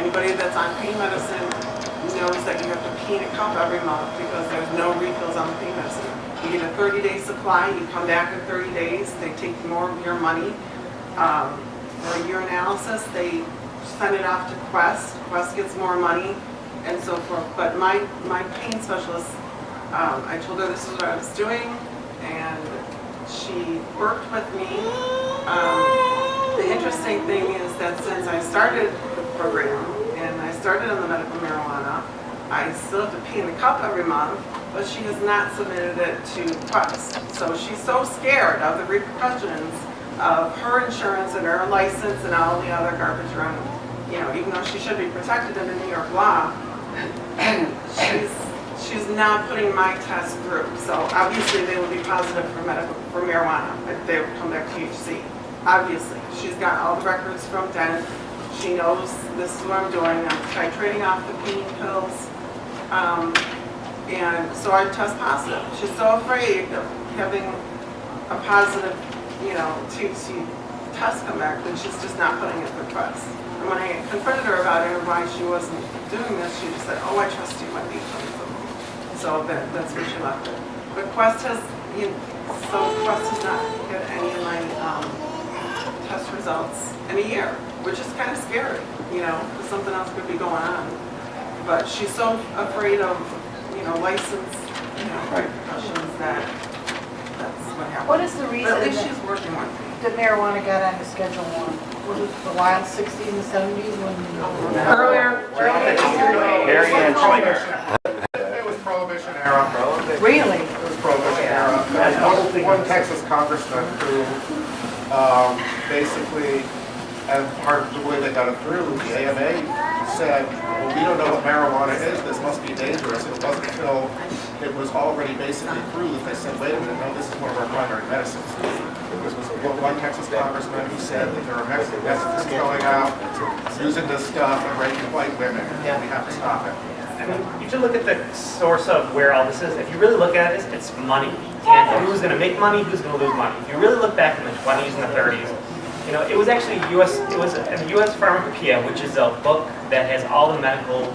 Anybody that's on pain medicine knows that you have to pee in a cup every month because there's no refills on the pain medicine. You get a 30-day supply, you come back in 30 days, they take more of your money. For a year analysis, they send it off to Quest. Quest gets more money and so forth. But my pain specialist, I told her this is what I was doing, and she worked with me. The interesting thing is that since I started the program and I started on the medical marijuana, I still have to pee in the cup every month, but she has not submitted it to Quest. So she's so scared of the repercussions of her insurance and her license and all the other garbage around, even though she should be protected under New York law, she's not putting my test through. So obviously they would be positive for marijuana if they would come back THC. Obviously, she's got all the records from Dent. She knows this is what I'm doing. I'm titrating off the pain pills. And so I test positive. She's so afraid of having a positive, THC test come back that she's just not putting it through Quest. And when I confronted her about it and why she wasn't doing this, she just said, "Oh, I trust you, Wendy." So that's where she left it. But Quest has, Quest has not had any of my test results in a year, which is kind of scary, because something else could be going on. But she's so afraid of, license, repercussions that's what happened. What is the reason But at least she's working with me. that marijuana got onto Schedule 1? Was it the wild 60s and 70s when Earlier. It was Prohibition era. Really? It was Prohibition era. And one Texas congressman who basically, and part of the way they got it through, the AMA said, well, we don't know what marijuana is, this must be dangerous. It wasn't until it was already basically through that they said, wait a minute, no, this is one of our primary medicines. It was one Texas congressman who said that there are Mexicans going out, using this stuff and raping white women, and we have to stop it. I mean, you should look at the source of where all this is. If you really look at it, it's money. And who's going to make money, who's going to lose money. If you really look back in the 20s and the 30s, it was actually the U.S. Pharmacopoeia, which is a book that has all the medical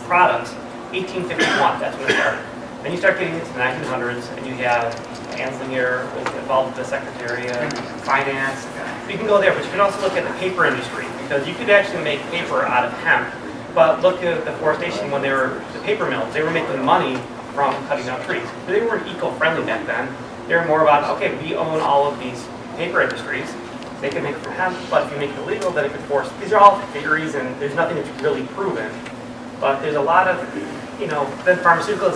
products, 1851, that's when it started. Then you start getting into the 1900s, and you have Anslinger was involved with the Secretariat, Finance. You can go there, but you can also look at the paper industry, because you could actually make paper out of hemp. But look at the forestation when they were the paper mills. They were making money from cutting down trees. But they weren't eco-friendly back then. They were more about, okay, we own all of these paper industries. They can make it from hemp, but if you make it illegal, then it could force. These are all theories, and there's nothing that's really proven. But there's a lot of, then pharmaceutical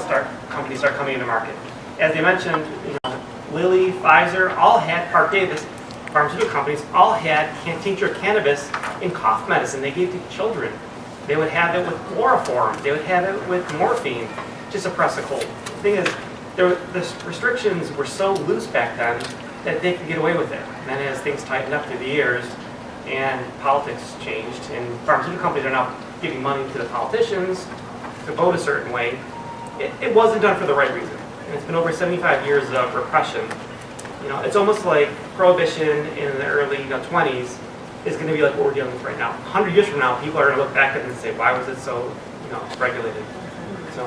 companies start coming into market. As they mentioned, Lilly, Pfizer, all had Park Davis. Pharmaceutical companies all had tincture cannabis in cough medicine. They gave to children. They would have it with chloroform. They would have it with morphine to suppress a cold. The thing is, the restrictions were so loose back then that they could get away with it. And then as things tightened up through the years and politics changed and pharmaceutical companies are now giving money to the politicians to vote a certain way, it wasn't done for the right reason. And it's been over 75 years of repression. It's almost like prohibition in the early 20s is going to be like what we're dealing with right now. 100 years from now, people are going to look back at it and say, why was it so regulated? So.